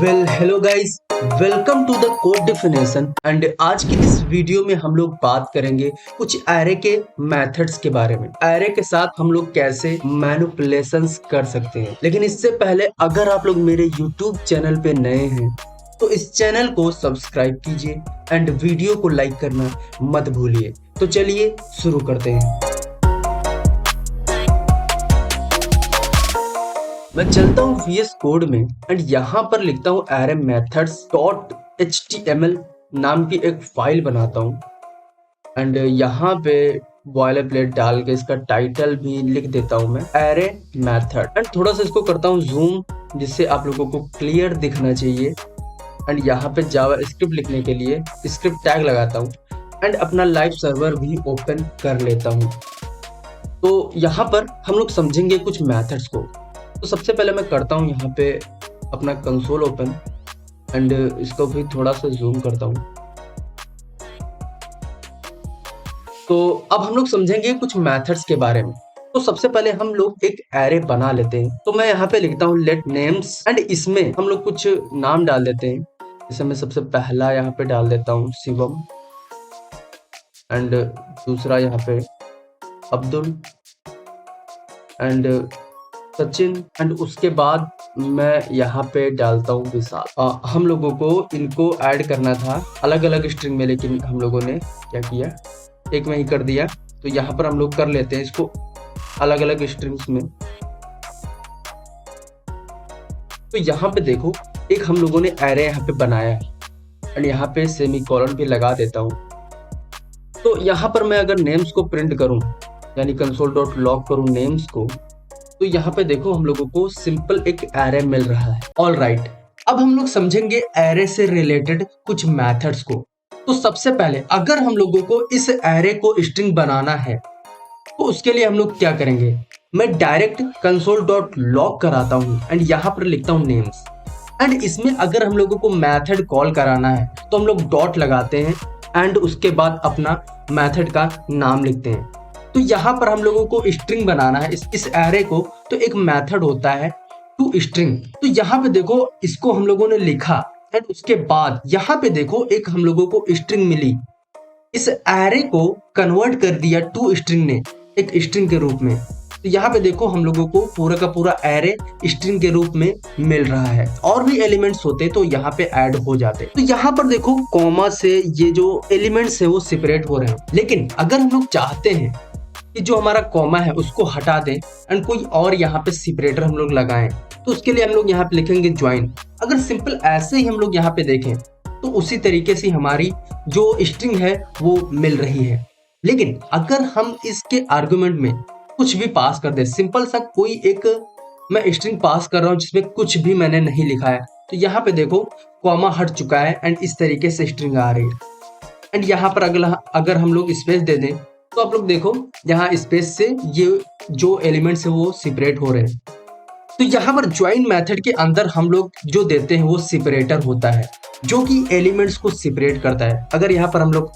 Hello guys, welcome to the code definition. And आज की इस वीडियो में हम लोग बात करेंगे कुछ एरे के मेथड्स के बारे में। एरे के साथ हम लोग कैसे मैनिपुलेशंस कर सकते हैं। लेकिन इससे पहले अगर आप लोग मेरे यूट्यूब चैनल पे नए हैं तो इस चैनल को सब्सक्राइब कीजिए एंड वीडियो को लाइक करना मत भूलिए। तो चलिए शुरू करते हैं। मैं चलता हूँ VS कोड में एंड यहाँ पर लिखता हूँ एरे मेथड्स डॉट HTML नाम की एक फाइल बनाता हूँ एंड यहाँ पे बॉयलर प्लेट डाल के इसका टाइटल भी लिख देता हूँ मैं एरे मेथड। एंड थोड़ा सा इसको करता हूँ जूम जिससे आप लोगों को क्लियर दिखना चाहिए। एंड यहाँ पे जावा स्क्रिप्ट लिखने के लिए स्क्रिप्ट टैग लगाता हूँ एंड अपना लाइव सर्वर भी ओपन कर लेता हूँ। तो यहाँ पर हम लोग समझेंगे कुछ मैथड्स को। तो सबसे पहले मैं करता हूँ यहाँ पे अपना कंसोल ओपन एंड इसको भी थोड़ा सा जूम करता हूँ। तो अब हम लोग समझेंगे कुछ मेथड्स के बारे में। तो सबसे पहले हम लोग एक एरे बना लेते हैं। तो मैं यहाँ पे लिखता हूँ लेट नेम्स एंड इसमें हम लोग कुछ नाम डाल देते हैं। जैसे मैं सबसे पहला यहाँ पे डाल देता हूँ शिवम एंड दूसरा यहाँ पे अब्दुल एंड सचिन एंड उसके बाद मैं यहाँ पे डालता हूँ विशाल। हम लोगों को इनको ऐड करना था अलग अलग स्ट्रिंग में, लेकिन हम लोगों ने क्या किया एक में ही कर दिया। तो यहाँ पर हम लोग कर लेते हैं इसको अलग अलग स्ट्रिंग्स में। तो यहाँ पे देखो एक हम लोगों ने एरे यहाँ पे बनाया है एंड यहाँ पे सेमीकोलन भी लगा देता हूँ। तो यहाँ पर मैं अगर नेम्स को प्रिंट करूँ यानी कंसोल डॉट लॉग करूँ नेम्स को, तो यहाँ पे देखो हम लोगों को सिंपल एक एरे मिल रहा है। ऑल राइट, अब हम लोग समझेंगे एरे से रिलेटेड कुछ मेथड्स को। तो सबसे पहले अगर हम लोगों को इस एरे को स्ट्रिंग बनाना है तो उसके लिए हम लोग क्या करेंगे, मैं डायरेक्ट कंसोल डॉट लॉग कराता हूँ एंड यहाँ पर लिखता हूँ नेम्स। एंड इसमें अगर हम लोगों को मेथड कॉल कराना है तो हम लोग डॉट लगाते हैं एंड उसके बाद अपना मेथड का नाम लिखते हैं। तो यहाँ पर हम लोगों को स्ट्रिंग बनाना है इस एरे को, तो एक मेथड होता है टू स्ट्रिंग। तो यहाँ पे देखो इसको हम लोगों ने लिखा एंड उसके बाद यहाँ पे देखो एक हम लोगों को स्ट्रिंग मिली। इस एरे को कन्वर्ट कर दिया टू स्ट्रिंग ने एक स्ट्रिंग के रूप में। तो यहाँ पे देखो हम लोगों को पूरा का पूरा एरे स्ट्रिंग के रूप में मिल रहा है। और भी एलिमेंट्स होते तो यहाँ पे ऐड हो जाते। तो यहाँ पर देखो कॉमा से ये जो एलिमेंट्स है वो सेपरेट हो रहे हैं। लेकिन अगर हम लोग चाहते हैं कि जो हमारा कॉमा है उसको हटा दें एंड कोई और यहाँ पे सेपरेटर हम लोग लगाएं, तो उसके लिए हम लोग यहाँ पे लिखेंगे ज्वाइन। अगर सिंपल ऐसे ही हम लोग यहाँ पे देखें तो उसी तरीके से हमारी जो स्ट्रिंग है वो मिल रही है। लेकिन अगर हम इसके आर्गुमेंट में कुछ भी पास कर दे, सिंपल सा कोई एक मैं स्ट्रिंग पास कर रहा हूँ जिसमें कुछ भी मैंने नहीं लिखा है, तो यहाँ पे देखो कॉमा हट चुका है एंड इस तरीके से स्ट्रिंग आ रही है। एंड यहाँ पर अगर हम लोग स्पेस दे दें तो आप लोग देखो यहाँ स्पेस से ये जो एलिमेंट्स है वो सेपरेट हो रहे हैं। तो यहाँ पर ज्वाइन मेथड के अंदर हम लोग जो देते हैं वो सेपरेटर होता है जो कि एलिमेंट्स को सेपरेट करता है। अगर यहाँ पर हम लोग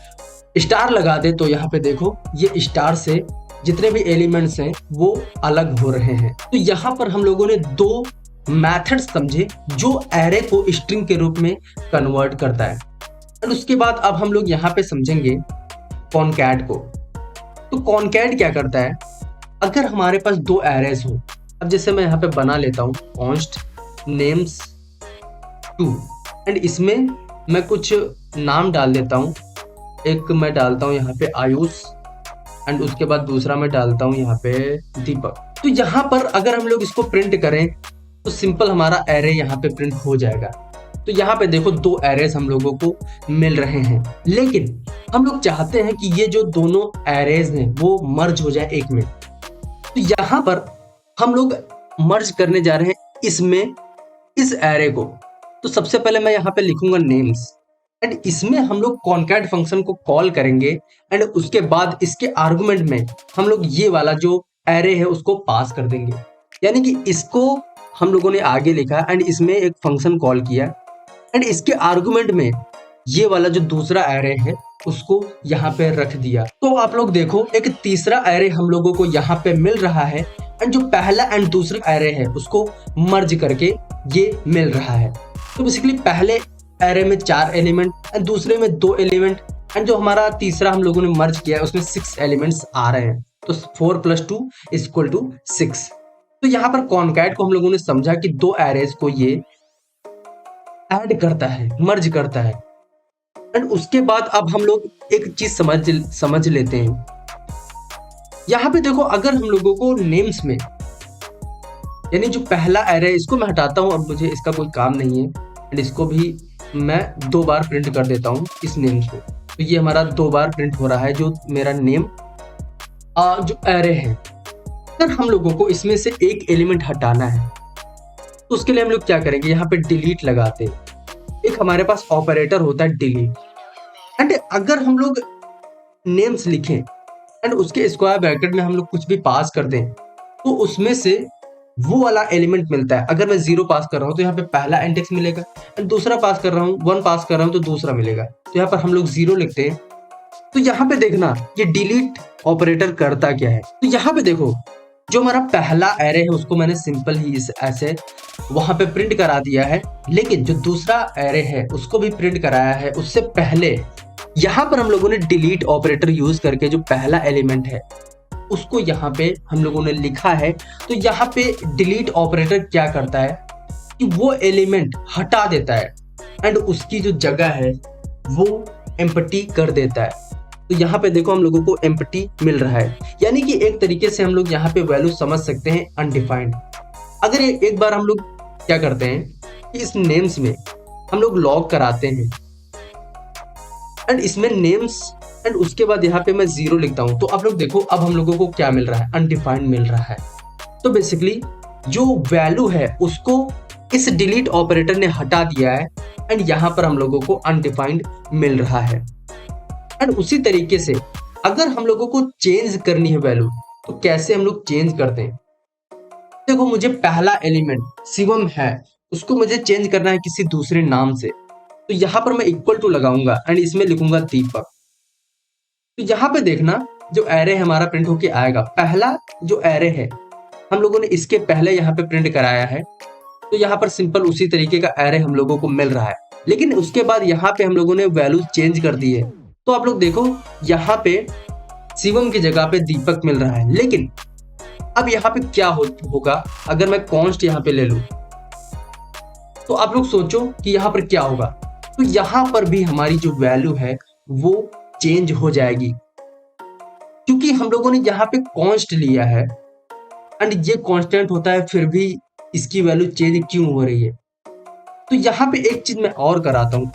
स्टार लगा दे तो यहाँ पे देखो ये स्टार से जितने भी एलिमेंट्स हैं वो अलग हो रहे हैं। तो यहाँ पर हम लोगों ने दो मेथड समझे जो एरे को स्ट्रिंग के रूप में कन्वर्ट करता है। और उसके बाद अब हम लोग यहाँ पे समझेंगे कॉनकैट को। तो कॉनकैट क्या करता है, अगर हमारे पास दो एरेज हो, अब जैसे मैं यहाँ पे बना लेता हूँ कॉन्स्ट नेम्स 2 एंड इसमें मैं कुछ नाम डाल देता हूँ। एक मैं डालता हूँ यहाँ पे आयुष एंड उसके बाद दूसरा मैं डालता हूँ यहाँ पे दीपक। तो यहाँ पर अगर हम लोग इसको प्रिंट करें तो सिंपल हमारा एरे यहाँ पे प्रिंट हो जाएगा। तो यहाँ पे देखो दो एरेज हम लोगों को मिल रहे हैं। लेकिन हम लोग चाहते हैं कि ये जो दोनों एरेज हैं वो मर्ज हो जाए एक में। तो यहाँ पर हम लोग मर्ज करने जा रहे हैं इसमें इस एरे को। तो सबसे पहले मैं यहाँ पे लिखूंगा नेम्स एंड इसमें हम लोग कॉनकैट फंक्शन को कॉल करेंगे एंड उसके बाद इसके आर्गुमेंट में हम लोग ये वाला जो एरे है उसको पास कर देंगे। यानी कि इसको हम लोगों ने आगे लिखा एंड इसमें एक फंक्शन कॉल किया एंड इसके आर्गुमेंट में ये वाला जो दूसरा एरे है उसको यहाँ पे रख दिया। तो आप लोग देखो एक तीसरा एरे हम लोगों को यहाँ पे मिल रहा है एंड जो पहला एंड दूसरा एरे है उसको मर्ज करके ये मिल रहा है। तो बेसिकली पहले एरे में 4 एलिमेंट एंड दूसरे में 2 एलिमेंट एंड जो हमारा तीसरा हम लोगों ने मर्ज किया है उसमें 6 एलिमेंट्स आ रहे हैं। तो 4 + 2 = 6। तो यहाँ पर कॉनकैट को हम लोगों ने समझा कि 2 एरेज को ये ऐड करता है, मर्ज करता है। एंड उसके बाद अब हम लोग एक चीज समझ लेते हैं। यहाँ पे देखो, अगर हम लोगों को नेम्स में, यानी जो पहला एरे इसको मैं हटाता हूँ, अब मुझे इसका कोई काम नहीं है एंड इसको भी मैं 2 बार प्रिंट कर देता हूँ इस नेम्स को। तो ये हमारा 2 बार प्रिंट हो रहा है जो मेरा नेम जो एरे है। अगर हम लोगों को इसमें से एक एलिमेंट हटाना है तो उसके लिए हम लोग क्या करेंगे, यहाँ पे डिलीट लगाते हैं। एक हमारे पास ऑपरेटर होता है डिलीट। एंड अगर हम लोग नेम्स लिखें एंड उसके स्क्वायर ब्रैकेट में हम लोग कुछ भी पास कर दें तो उसमें से वो वाला एलिमेंट मिलता है। अगर मैं 0 पास कर रहा हूँ तो यहाँ पे पहला इंडेक्स मिलेगा एंड दूसरा पास कर रहा हूँ 1 पास कर रहा हूँ तो दूसरा मिलेगा। तो यहाँ पर हम लोग 0 लिखते हैं। तो यहाँ पे देखना ये डिलीट ऑपरेटर करता क्या है। तो यहाँ पे देखो, जो हमारा पहला एरे है उसको मैंने सिंपल ही ऐसे वहां पे प्रिंट करा दिया है, लेकिन जो दूसरा एरे है उसको भी प्रिंट कराया है। उससे पहले यहाँ पर हम लोगों ने डिलीट ऑपरेटर यूज करके जो पहला एलिमेंट है उसको यहाँ पे हम लोगों ने लिखा है। तो यहाँ पे डिलीट ऑपरेटर क्या करता है कि वो एलिमेंट हटा देता है एंड उसकी जो जगह है वो एम्प्टी कर देता है। तो यहाँ पे देखो हम लोगों को एम्प्टी मिल रहा है, यानी कि एक तरीके से हम लोग यहाँ पे वैल्यू समझ सकते हैं अनडिफाइंड। अगर एक बार हम लोग क्या करते हैं कि इस नेम्स में हम लोग लॉग कराते हैं एंड इसमें नेम्स एंड उसके बाद यहाँ पे मैं 0 लिखता हूँ। तो आप लोग देखो अब हम लोगों को क्या मिल रहा है, अनडिफाइंड मिल रहा है। तो बेसिकली जो वैल्यू है उसको इस डिलीट ऑपरेटर ने हटा दिया है एंड यहाँ पर हम लोगों को अनडिफाइंड मिल रहा है। एंड उसी तरीके से अगर हम लोगों को चेंज करनी है वैल्यू तो कैसे हम लोग चेंज करते हैं। देखो, मुझे पहला एलिमेंट शिवम है उसको मुझे चेंज करना है किसी दूसरे नाम से। तो यहाँ पर मैं = लगाऊंगा एंड इसमें लिखूंगा दीपक। तो यहाँ पे देखना जो एरे हमारा प्रिंट होके आएगा, पहला जो एरे है हम लोगों ने इसके पहले यहाँ पे प्रिंट कराया है। तो यहाँ पर सिंपल उसी तरीके का एरे हम लोगों को मिल रहा है, लेकिन उसके बाद यहाँ पे हम लोगों ने वैल्यू चेंज कर दी है। तो आप लोग देखो यहाँ पे शिवम की जगह पे दीपक मिल रहा है। लेकिन अब यहाँ पे क्या होगा अगर मैं कॉन्स्ट यहाँ पे ले लूं, तो आप लोग सोचो कि यहाँ पर क्या होगा। तो यहाँ पर भी हमारी जो वैल्यू है वो चेंज हो जाएगी, क्योंकि हम लोगों ने यहाँ पे कॉन्स्ट लिया है एंड ये कांस्टेंट होता है, फिर भी इसकी वैल्यू चेंज क्यों हो रही है। तो यहाँ पे एक चीज मैं और कराता हूं,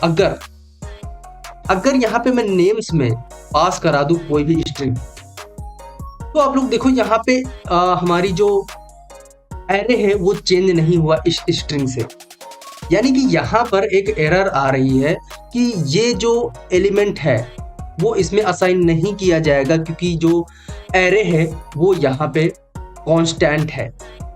अगर यहाँ पे मैं नेम्स में पास करा दूं कोई भी स्ट्रिंग, तो आप लोग देखो यहाँ पे हमारी जो एरे है वो चेंज नहीं हुआ इस स्ट्रिंग से। यानी कि यहाँ पर एक एरर आ रही है कि ये जो एलिमेंट है वो इसमें असाइन नहीं किया जाएगा, क्योंकि जो एरे है वो यहाँ पे कांस्टेंट है।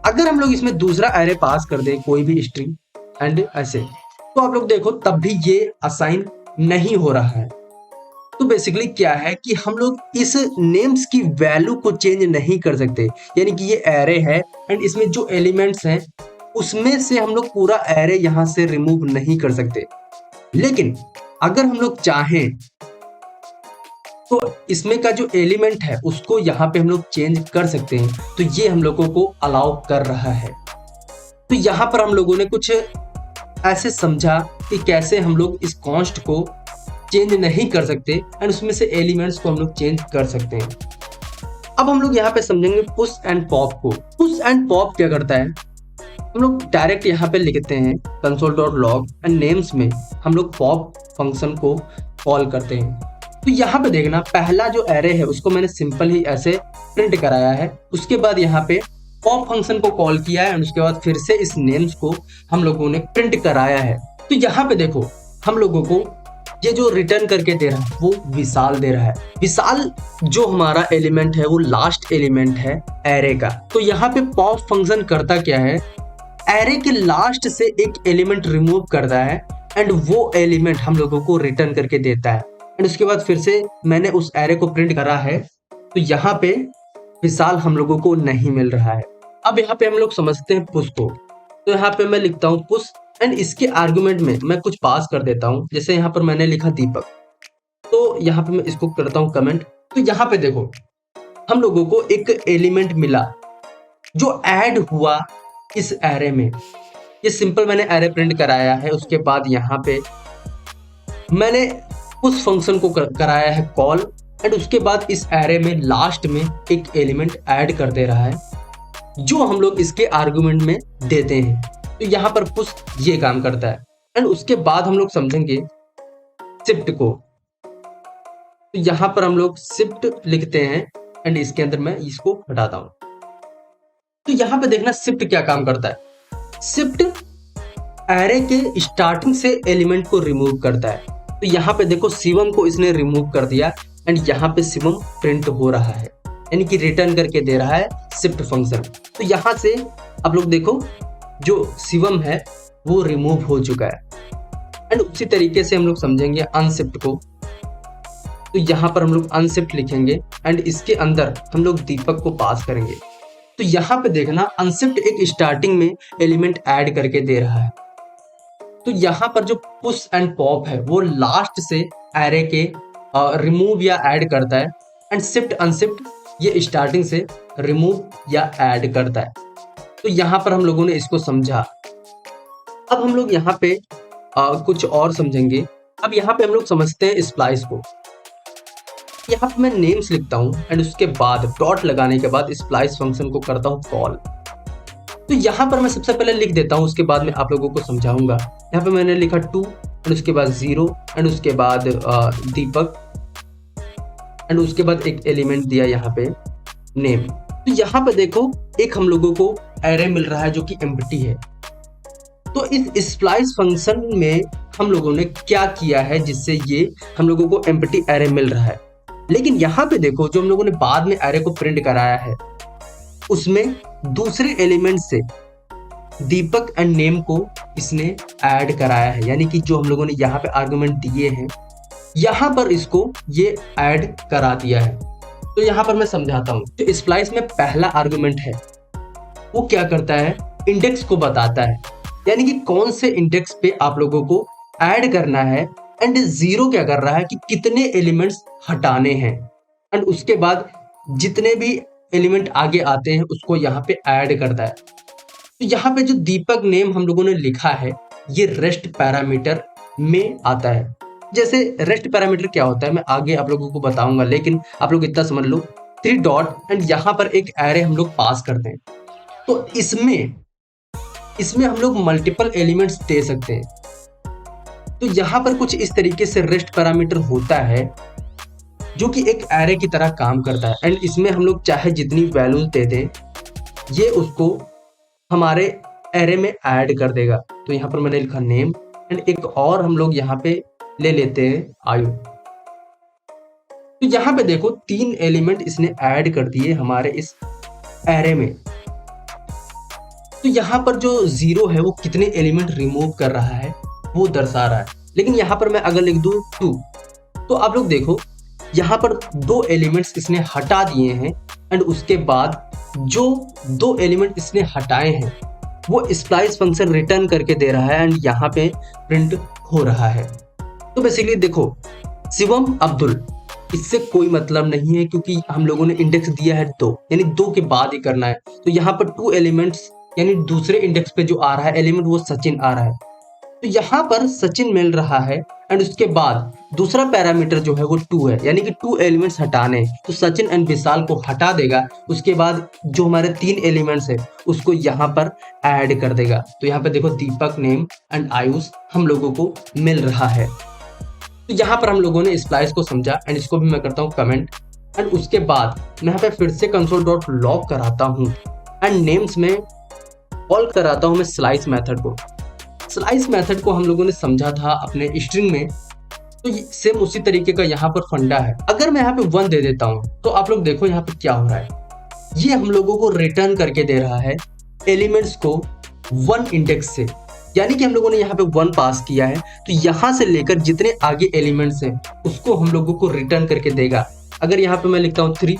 अगर हम लोग इसमें दूसरा एरे पास कर दें कोई भी स्ट्रिंग एंड ऐसे, तो आप लोग देखो तब भी ये असाइन नहीं हो रहा है। तो बेसिकली क्या है कि हम लोग इस नेम्स की वैल्यू को चेंज नहीं कर सकते। यानी कि ये एरे है एंड इसमें जो एलिमेंट्स हैं उसमें से हम लोग पूरा एरे यहाँ से रिमूव नहीं कर सकते। लेकिन अगर हम लोग चाहें तो इसमें का जो एलिमेंट है उसको यहाँ पे हम लोग चेंज कर सकते हैं। तो ये हम लोगों को अलाउ कर रहा है। तो यहाँ पर हम लोगों ने कुछ ऐसे समझा कि कैसे हम लोग इस कॉन्स्ट को चेंज नहीं कर सकते एंड उसमें से एलिमेंट्स को हम लोग चेंज कर सकते हैं। अब हम लोग यहाँ पे समझेंगे पुश एंड पॉप को। पुश एंड पॉप क्या करता है, हम लोग डायरेक्ट यहाँ पे लिखते हैं console.log एंड नेम्स में हम लोग पॉप फंक्शन को कॉल करते हैं। तो यहाँ पे देखना पहला जो एरे है उसको मैंने सिंपल ही ऐसे प्रिंट कराया है। उसके बाद यहाँ पे पॉप फंक्शन को कॉल किया है एंड उसके बाद फिर से इस नेम्स को हम लोगों ने प्रिंट कराया है। तो यहाँ पे देखो हम लोगों को ये जो रिटर्न करके दे रहा है वो विशाल दे रहा है। विशाल जो हमारा एलिमेंट है वो लास्ट एलिमेंट है एरे का। तो यहाँ पे पॉप फंक्शन करता क्या है, एरे के लास्ट से एक एलिमेंट रिमूव करता है एंड वो एलिमेंट हम लोगों को रिटर्न करके देता है। एंड उसके बाद फिर से मैंने उस एरे को प्रिंट करा है। तो यहाँ पे विशाल हम लोगों को नहीं मिल रहा है। अब यहाँ पे हम लोग समझते हैं पुश को। तो यहाँ पे मैं लिखता हूँ पुश एंड इसके आर्गुमेंट में मैं कुछ पास कर देता हूँ। जैसे यहाँ पर मैंने लिखा दीपक, तो यहाँ पे मैं इसको करता हूँ कमेंट। तो यहाँ पे देखो हम लोगों को एक एलिमेंट मिला जो ऐड हुआ इस एरे में। ये सिंपल मैंने एरे प्रिंट कराया है। उसके बाद यहाँ पे मैंने उस फंक्शन को कराया है कॉल, एंड उसके बाद इस एरे में लास्ट में एक एलिमेंट ऐड कर दे रहा है जो हम लोग इसके आर्गुमेंट में देते हैं। तो यहाँ पर पुश ये काम करता है। एंड उसके बाद हम लोग समझेंगे शिफ्ट को। तो यहाँ पर हम लोग शिफ्ट लिखते हैं एंड इसके अंदर मैं इसको हटाता हूँ। तो यहाँ पे देखना शिफ्ट क्या काम करता है। शिफ्ट एरे के स्टार्टिंग से एलिमेंट को रिमूव करता है। तो यहाँ पे देखो शिवम को इसने रिमूव कर दिया एंड यहाँ पे शिवम प्रिंट हो रहा है, यानी कि रिटर्न करके दे रहा है शिफ्ट फंक्शन। तो यहाँ से आप लोग देखो जो शिवम है वो रिमूव हो चुका है। एंड उसी तरीके से हम लोग समझेंगे अनशिफ्ट को। तो यहाँ पर हम लोग अनशिफ्ट लिखेंगे एंड इसके अंदर हम लोग दीपक को पास करेंगे। तो यहाँ पे देखना अनशिफ्ट एक स्टार्टिंग में एलिमेंट ऐड करके दे रहा है। तो यहाँ पर जो पुश एंड पॉप है वो लास्ट से एरे के रिमूव या ऐड करता है, एंड शिफ्ट अनशिफ्ट ये स्टार्टिंग से रिमूव या ऐड करता है। तो यहाँ पर हम लोगों ने इसको समझा। अब हम लोग यहाँ पे कुछ और समझेंगे। अब यहाँ पे हम लोग समझते हैं स्प्लाइस को। यहाँ पे मैं नेम्स लिखता हूँ एंड उसके बाद डॉट लगाने के बाद स्प्लाइस फंक्शन को करता हूँ कॉल। तो यहाँ पर मैं सबसे पहले लिख देता हूँ, उसके बाद में आप लोगों को समझाऊंगा। यहाँ पे मैंने लिखा 2 एंड उसके बाद 0 एंड उसके बाद दीपक एंड उसके बाद एक एलिमेंट दिया यहाँ पे नेम। तो यहाँ पे देखो एक हम लोगों को एरे मिल रहा है जो कि एम्प्टी है। तो इस स्प्लाइस फंक्शन में हम लोगों ने क्या किया है जिससे ये हम लोगों को एम्प्टी एरे मिल रहा है। लेकिन यहाँ पे देखो जो हम लोगों ने बाद में एरे को प्रिंट कराया है उसमें दूसरे एलिमेंट से दीपक एंड नेम को इसने ऐड कराया है, यानी कि जो हम लोगों ने यहाँ पे आर्गुमेंट दिए हैं यहाँ पर इसको ये ऐड करा दिया है। तो यहाँ पर मैं समझाता हूँ। जो स्प्लाइस में पहला आर्गुमेंट है वो क्या करता है, इंडेक्स को बताता है, यानी कि कौन से इंडेक्स पे आप लोगों को ऐड करना है। एंड 0 क्या कर रहा है कि कितने एलिमेंट्स हटाने हैं, एंड उसके बाद जितने भी एलिमेंट आगे आते हैं उसको यहाँ पे ऐड करता है। तो यहाँ पे जो दीपक नेम हम लोगों ने लिखा है ये रेस्ट पैरामीटर में आता है। जैसे रेस्ट पैरामीटर क्या होता है मैं आगे आप लोगों को बताऊंगा, लेकिन आप लोग इतना समझ लो 3 डॉट एंड यहाँ पर एक एरे हम लोग पास करते हैं। तो इसमें हम लोग मल्टीपल एलिमेंट्स दे सकते हैं। तो यहाँ पर कुछ इस तरीके से रेस्ट पैरामीटर होता है जो कि एक एरे की तरह काम करता है। एंड इसमें हम लोग चाहे जितनी वैल्यूज दे दें ये उसको हमारे एरे में ऐड कर देगा। तो यहाँ पर मैंने लिखा नेम एंड एक और हम लोग यहाँ पे ले लेते हैं आयु। तो यहाँ पे देखो 3 एलिमेंट इसने ऐड कर दिए हमारे इस एरे में। तो यहाँ पर जो 0 है वो कितने एलिमेंट रिमूव कर रहा है वो दर्शा रहा है। लेकिन यहाँ पर मैं अगर लिख दूं 2 तो आप लोग देखो यहाँ पर 2 एलिमेंट्स इसने हटा दिए हैं, एंड उसके बाद जो 2 एलिमेंट इसने हटाए हैं वो स्प्लाइस फंक्शन रिटर्न करके दे रहा है एंड यहाँ पे प्रिंट हो रहा है। तो बेसिकली देखो शिवम अब्दुल इससे कोई मतलब नहीं है क्योंकि हम लोगों ने इंडेक्स दिया है 2, यानी 2 के बाद ही करना है। तो यहाँ पर 2 एलिमेंट्स यानी दूसरे इंडेक्स पे जो आ रहा है एलिमेंट वो सचिन आ रहा है। तो यहाँ पर सचिन मिल रहा है एंड उसके बाद दूसरा पैरामीटर जो है वो 2 है, यानी कि 2 एलिमेंट्स हटाने। तो सचिन एंड विशाल को हटा देगा, उसके बाद जो हमारे 3 एलिमेंट्स है उसको यहाँ पर ऐड कर देगा। तो यहाँ पे देखो दीपक नेम एंड आयुष हम लोगों को मिल रहा है। तो यहाँ पर हम लोगों ने स्प्लाइस को समझा एंड इसको भी मैं करता हूँ कमेंट। एंड उसके बाद मैं यहाँ पे फिर से console.log कराता हूँ एंड नेम्स में कॉल कराता हूँ मैं स्लाइस मेथड को। स्लाइस मेथड को हम लोगों ने समझा था अपने स्ट्रिंग में। तो सेम उसी तरीके का यहाँ पर फंडा है। अगर मैं यहाँ पे 1 दे देता हूँ तो आप लोग देखो यहाँ पे क्या हो रहा है, ये हम लोगों को रिटर्न करके दे रहा है एलिमेंट्स को 1 इंडेक्स से, यानी कि हम लोगों ने यहाँ पे 1 पास किया है तो यहाँ से लेकर जितने आगे एलिमेंट्स हैं उसको हम लोगों को रिटर्न करके देगा। अगर यहाँ पे मैं लिखता हूँ 3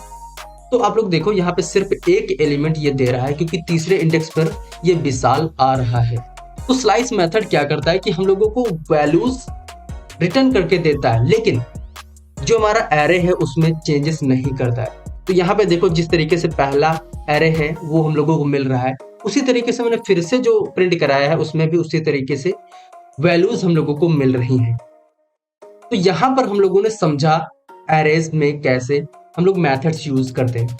तो आप लोग देखो यहाँ पे सिर्फ एक एलिमेंट ये दे रहा है क्योंकि तीसरे इंडेक्स पर ये विशाल आ रहा है। तो स्लाइस मेथड क्या करता है कि हम लोगों को वैल्यूज रिटर्न करके देता है, लेकिन जो हमारा एरे है उसमें चेंजेस नहीं करता है। तो यहाँ पे देखो जिस तरीके से पहला एरे है वो हम लोगों को मिल रहा है, उसी तरीके से मैंने फिर से जो प्रिंट कराया है उसमें भी उसी तरीके से वैल्यूज हम लोगों को मिल रही हैं। तो यहाँ पर हम लोगों ने समझा एरेज में कैसे हम लोग मेथड्स यूज करते हैं,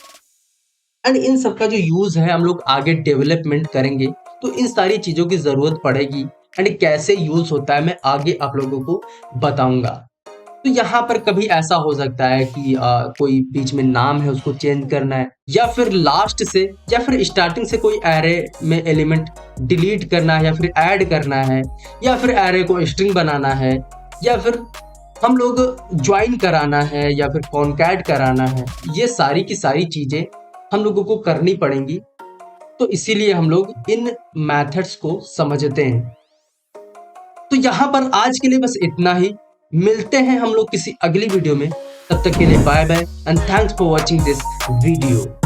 एंड इन सब का जो यूज है हम लोग आगे डेवलपमेंट करेंगे तो इन सारी चीजों की जरूरत पड़ेगी, एंड कैसे यूज होता है मैं आगे आप लोगों को बताऊंगा। तो यहाँ पर कभी ऐसा हो सकता है कि कोई बीच में नाम है उसको चेंज करना है, या फिर लास्ट से या फिर स्टार्टिंग से कोई एरे में एलिमेंट डिलीट करना है, या फिर ऐड करना है, या फिर एरे को स्ट्रिंग बनाना है, या फिर हम लोग ज्वाइन कराना है, या फिर कॉन्कैट कराना है। ये सारी की सारी चीजें हम लोगों को करनी पड़ेंगी, तो इसीलिए हम लोग इन मेथड्स को समझते हैं। तो यहाँ पर आज के लिए बस इतना ही, मिलते हैं हम लोग किसी अगली वीडियो में। तब तक के लिए bye bye and thanks for watching this video.